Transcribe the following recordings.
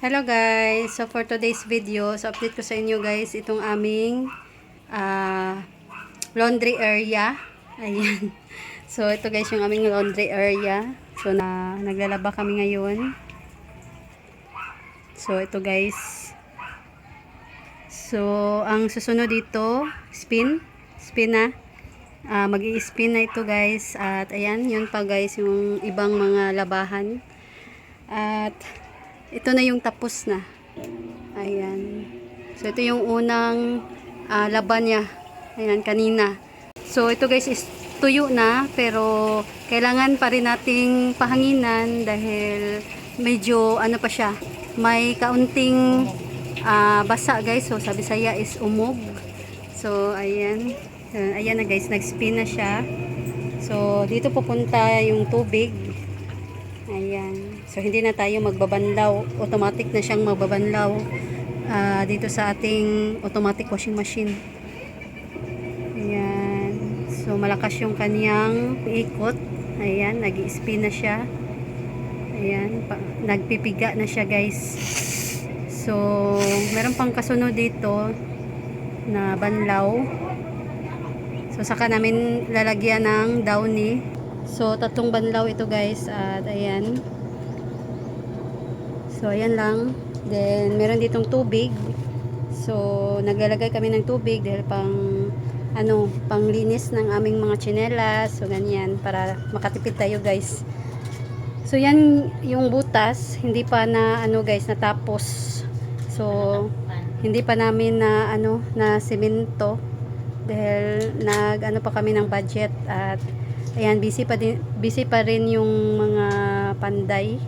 Hello guys! So for today's video, update ko sa inyo guys itong aming laundry area. Ayan. So ito guys yung aming laundry area. So naglalaba kami ngayon. So ito guys. So ang susunod dito, spin na. Mag-i-spin na ito guys. At ayan, yun pa guys yung ibang mga labahan. At ito na yung tapos na. Ayan. So, ito yung unang laban niya. Ayan, kanina. So, ito guys is tuyo na. Pero, kailangan pa rin nating pahanginan dahil medyo, ano pa siya, may kaunting basa guys. So, sa Bisaya is umog. So, ayan. Ayan na guys, nag-spin na siya. So, dito pupunta yung tubig. Ayan. So, hindi na tayo magbabanlaw. Automatic na siyang magbabanlaw dito sa ating automatic washing machine. Ayan. So, malakas yung kanyang ikot. Ayan. Nag-i-spin na siya. Ayan. Nagpipiga na siya guys. So, meron pang kasunod dito na banlaw. So, saka namin lalagyan ng downy. So, 3 banlaw ito guys. At ayan. So, ayan lang. Then, meron ditong tubig. So, naglalagay kami ng tubig dahil panglinis ng aming mga tsinelas. So, ganyan. Para makatipid tayo guys. So, yan yung butas. Hindi pa na, guys, natapos. So, hindi pa namin na semento. Dahil, pa kami ng budget. At, ayan, busy pa rin yung mga panday.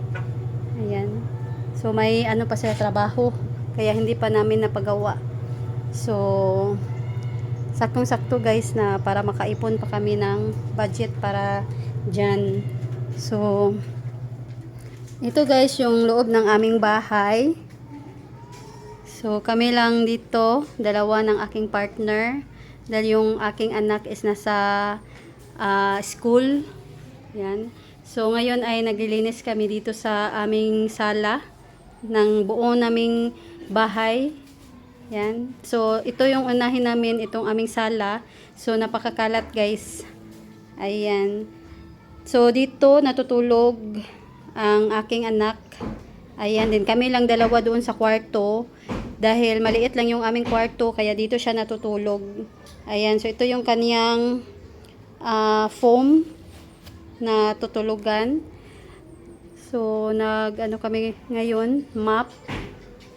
Ayan. So, may pa sila trabaho. Kaya hindi pa namin napagawa. So, saktong-sakto guys na para makaipon pa kami ng budget para dyan. So, ito guys yung loob ng aming bahay. So, kami lang dito. 2 ng aking partner. Dahil yung aking anak is nasa school. Yan. So, ngayon ay naglilinis kami dito sa aming sala ng buo naming bahay. Yan. So, ito yung unahin namin, itong aming sala. So, napakakalat guys. Ayan. So, dito natutulog ang aking anak. Ayan din. Kami lang 2 doon sa kwarto. Dahil maliit lang yung aming kwarto, kaya dito siya natutulog. Ayan. So, ito yung kaniyang foam na tutulugan. So, kami ngayon, map.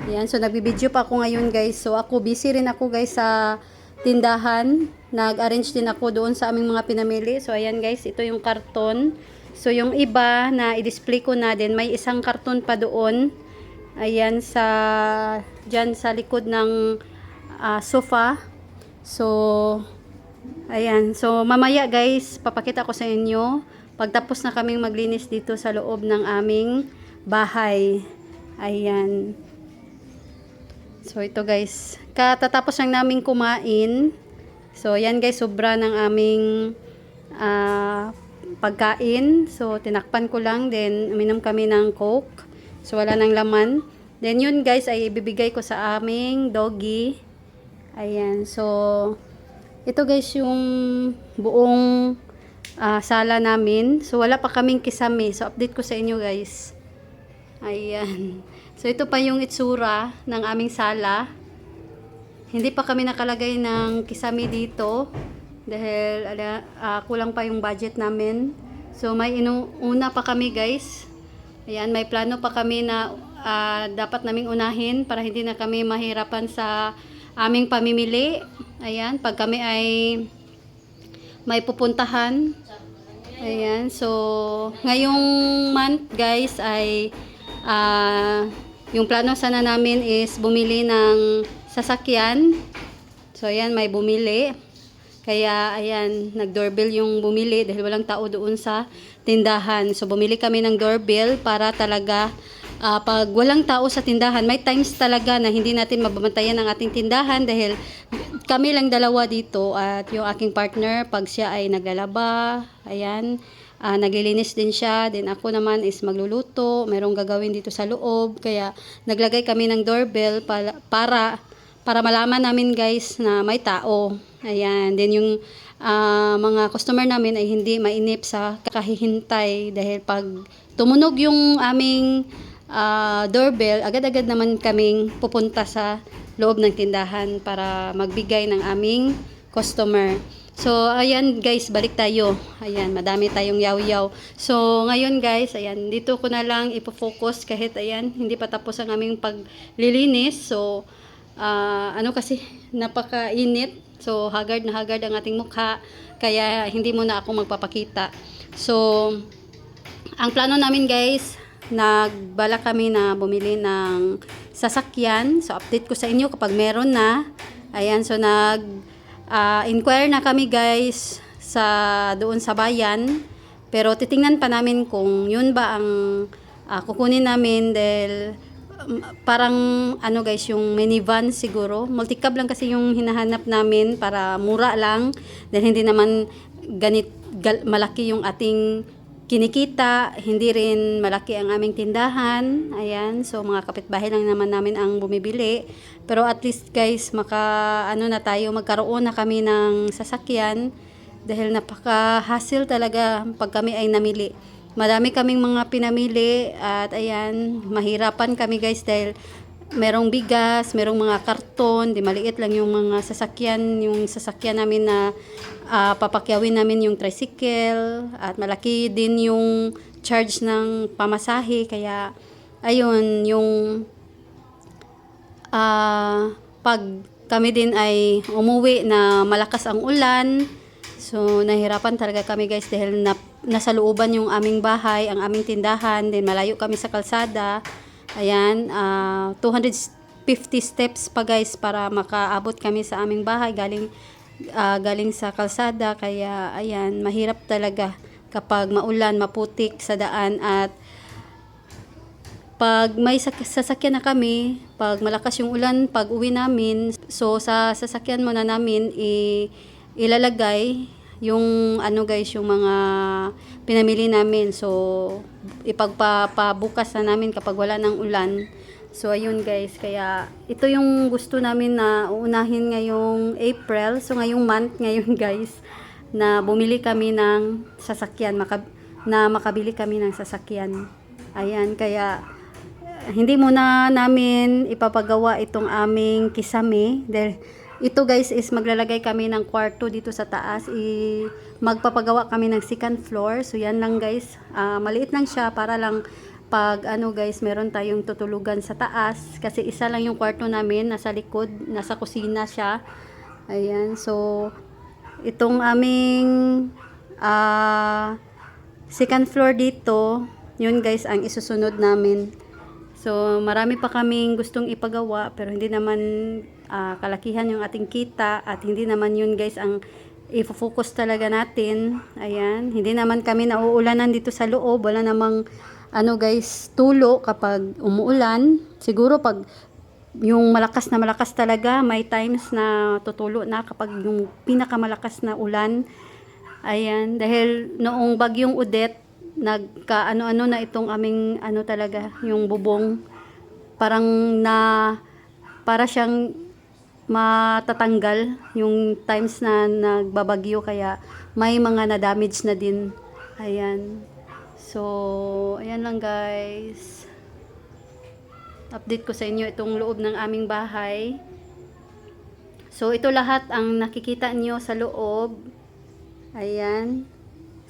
Ayan, so nagbibideo pa ako ngayon guys. So, busy rin ako guys sa tindahan. Nag-arrange din ako doon sa aming mga pinamili. So, ayan guys, ito yung karton. So, yung iba na i-display ko na din, may isang karton pa doon. Ayan, dyan sa likod ng sofa. So, ayan. So, mamaya guys, papakita ko sa inyo pagtapos na kaming maglinis dito sa loob ng aming bahay. Ayan. So, ito guys. Katatapos lang namin kumain. So, ayan guys, sobra ng aming pagkain. So, tinakpan ko lang. Then, uminom kami ng Coke. So, wala nang laman. Then, yun guys, ay ibibigay ko sa aming doggy. Ayan. So, ito guys yung buong sala namin. So, wala pa kaming kisame. So, update ko sa inyo guys. Ayan. So, ito pa yung itsura ng aming sala. Hindi pa kami nakalagay ng kisame dito. Dahil kulang pa yung budget namin. So, may una pa kami guys. Ayan, may plano pa kami na dapat naming unahin para hindi na kami mahirapan sa aming pamimili. Ayan, pag kami ay may pupuntahan. Ayan, so ngayong month guys ay yung plano sana namin is bumili ng sasakyan. So ayan, may bumili. Kaya ayan, nag-doorbell yung bumili dahil walang tao doon sa tindahan. So bumili kami ng doorbell para talaga pag walang tao sa tindahan, may times talaga na hindi natin mababantayan ang ating tindahan dahil kami lang 2 dito at yung aking partner pag siya ay naglalaba, ayan, naglilinis din siya. Then ako naman is magluluto. Merong gagawin dito sa loob. Kaya naglagay kami ng doorbell para malaman namin guys na may tao. Ayan. Then yung mga customer namin ay hindi mainip sa kakahihintay dahil pag tumunog yung aming doorbell, agad-agad naman kaming pupunta sa loob ng tindahan para magbigay ng aming customer. So, ayan guys, balik tayo. Ayan, madami tayong yaw-yaw. So, ngayon guys, ayan, dito ko na lang ipofocus kahit ayan, hindi pa tapos ang aming paglilinis. So, ano kasi, napakainit. So, haggard na haggard ang ating mukha. Kaya, hindi muna ako magpapakita. So, ang plano namin guys, nagbala kami na bumili ng sasakyan. So, update ko sa inyo kapag meron na. Ayan, so inquire na kami guys doon sa bayan. Pero titingnan pa namin kung yun ba ang kukunin namin dahil parang ano guys, yung minivan siguro. Multicab lang kasi yung hinahanap namin para mura lang. Dahil hindi naman malaki yung ating kinikita, hindi rin malaki ang aming tindahan. Ayan, so mga kapitbahay lang naman namin ang bumibili. Pero at least guys, magkaroon na kami ng sasakyan dahil napaka-hassle talaga pag kami ay namili. Madami kaming mga pinamili at ayan, mahirapan kami guys dahil merong bigas, merong mga karton, di maliit lang yung mga sasakyan, yung sasakyan namin na papakyawin namin yung tricycle at malaki din yung charge ng pamasahe. Kaya ayun, yung pag kami din ay umuwi na malakas ang ulan, so nahirapan talaga kami guys dahil nasa looban yung aming bahay, ang aming tindahan, din malayo kami sa kalsada. Ayan, 250 steps pa guys para makaabot kami sa aming bahay galing sa kalsada. Kaya ayan, mahirap talaga kapag maulan, maputik sa daan. At pag may sasakyan na kami, pag malakas yung ulan, pag uwi namin, so sa sasakyan muna namin ilalagay yung yung mga pinamili namin. So ipagpapabukas na namin kapag wala ng ulan. So ayun guys, kaya ito yung gusto namin na uunahin ngayong April. So ngayong month ngayon guys, na bumili kami ng sasakyan, makabili kami ng sasakyan. Ayan, kaya hindi muna namin ipapagawa itong aming kisame dahil ito guys is maglalagay kami ng kwarto dito sa taas. Magpapagawa kami ng second floor. So yan lang guys. Maliit lang siya para lang pag guys, meron tayong tutulugan sa taas. Kasi isa lang yung kwarto namin, nasa likod, nasa kusina siya. Ayan. So itong aming second floor dito, yun guys ang isusunod namin. So marami pa kaming gustong ipagawa pero hindi naman kalakihan yung ating kita at hindi naman yun guys ang i-focus talaga natin. Ayan, hindi naman kami nauulanan dito sa loob, wala namang guys, tulo kapag umuulan. Siguro pag yung malakas talaga, may times na tutulo na kapag yung pinakamalakas na ulan. Ayan, dahil noong bagyong Odette, nagka-ano na itong aming talaga, yung bubong para siyang matatanggal yung times na nagbabagyo, kaya may mga na-damage na din. Ayan. So, ayan lang guys. Update ko sa inyo itong loob ng aming bahay. So, ito lahat ang nakikita nyo sa loob. Ayan.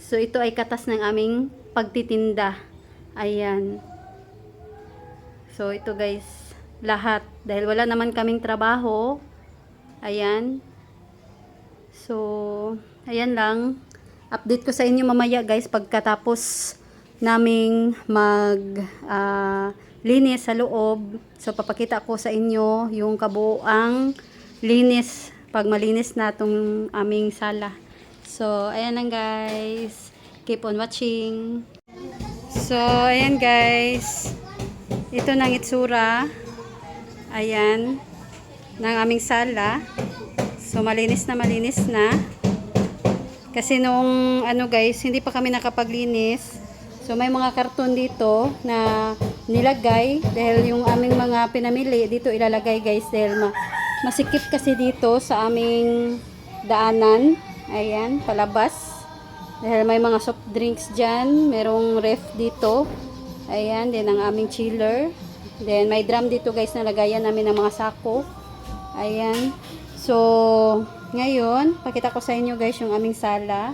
So, ito ay katas ng aming pagtitinda. Ayan. So, ito guys, lahat. Dahil wala naman kaming trabaho. Ayan. So, ayan lang. Update ko sa inyo mamaya guys pagkatapos naming linis sa loob. So, papakita ko sa inyo yung kabuuang linis pag malinis na itong aming sala. So, ayan lang guys. Keep on watching. So, ayan guys. Ito nang itsura. Ayan. Ng aming sala. So, malinis na. Kasi nung ano guys, hindi pa kami nakapaglinis. So may mga karton dito na nilagay dahil yung aming mga pinamili dito ilalagay guys dahil masikip kasi dito sa aming daanan. Ayan, palabas. Dahil may mga soft drinks dyan, merong ref dito. Ayan, din ang aming chiller. Then may drum dito guys na lagayan namin ng mga sako. Ayan. So, ngayon, pakita ko sa inyo guys yung aming sala.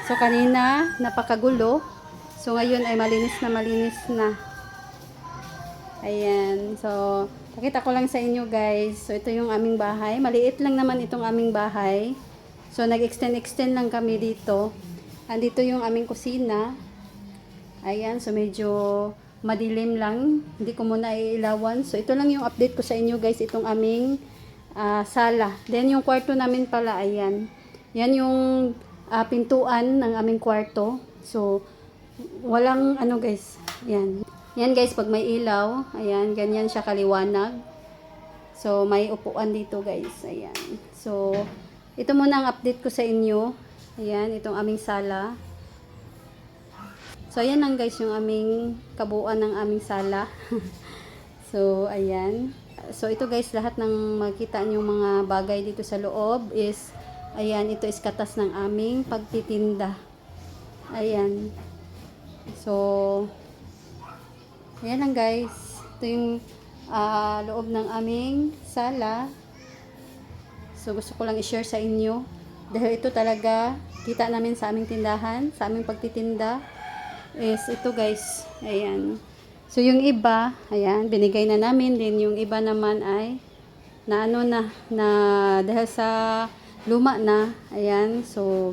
So, kanina, napakagulo. So, ngayon ay malinis na. Ayan. So, pakita ko lang sa inyo guys. So, ito yung aming bahay. Maliit lang naman itong aming bahay. So, nag-extend lang kami dito. Andito yung aming kusina. Ayan. So, medyo madilim lang. Hindi ko muna iilawan. So, ito lang yung update ko sa inyo guys. Itong aming sala. Then, yung kwarto namin pala, ayan. Yan yung pintuan ng aming kwarto. So, walang ano guys. Yan. Yan guys, pag may ilaw, ayan, ganyan siya kaliwanag. So, may upuan dito guys. Ayan. So, ito muna ang update ko sa inyo. Ayan, itong aming sala. So, ayan lang guys yung aming kabuuan ng aming sala. So, ayan. So, ito guys, lahat ng makita nyo mga bagay dito sa loob is, ayan, ito is katas ng aming pagtitinda. Ayan. So, ayan lang guys. Ito yung loob ng aming sala. So, gusto ko lang i-share sa inyo. Dahil ito talaga, kita namin sa aming tindahan, sa aming pagtitinda. Is ito guys. Ayan. So, yung iba, ayan, binigay na namin. Din yung iba naman ay, na dahil sa luma na, ayan, so,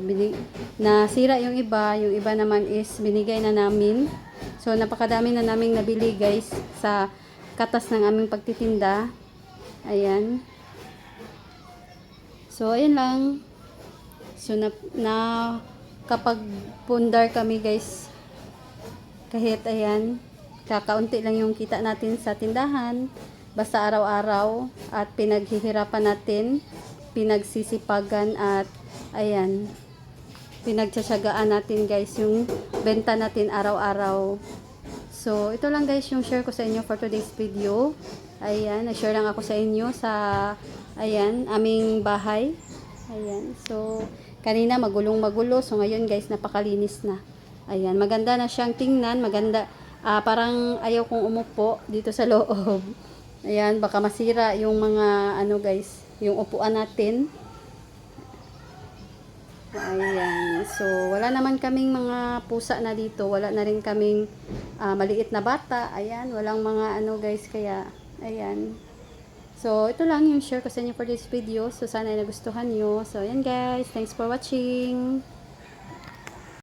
nasira yung iba naman is binigay na namin. So, napakadami na naming nabili guys sa katas ng aming pagtitinda. Ayan. So, ayan lang. So, kapag pundar kami guys, kahit ayan, kakaunti lang yung kita natin sa tindahan, basta araw-araw at pinaghihirapan natin, pinagsisipagan at ayan, pinagtsatsagaan natin guys yung benta natin araw-araw. So, ito lang guys yung share ko sa inyo for today's video. Ayan, nag-share lang ako sa inyo sa, ayan, aming bahay. Ayan, so, kanina magulong-magulo. So, ngayon guys, napakalinis na. Ayan, maganda na siyang tingnan. Maganda, parang ayaw kong umupo dito sa loob. Ayan, baka masira yung mga, ano guys, yung upuan natin. Ayan. So, wala naman kaming mga pusa na dito. Wala na rin kaming maliit na bata. Ayan. Walang mga ano guys. Kaya, ayan. So, ito lang yung share ko sa inyo for this video. So, sana ay nagustuhan nyo. So, ayan guys. Thanks for watching.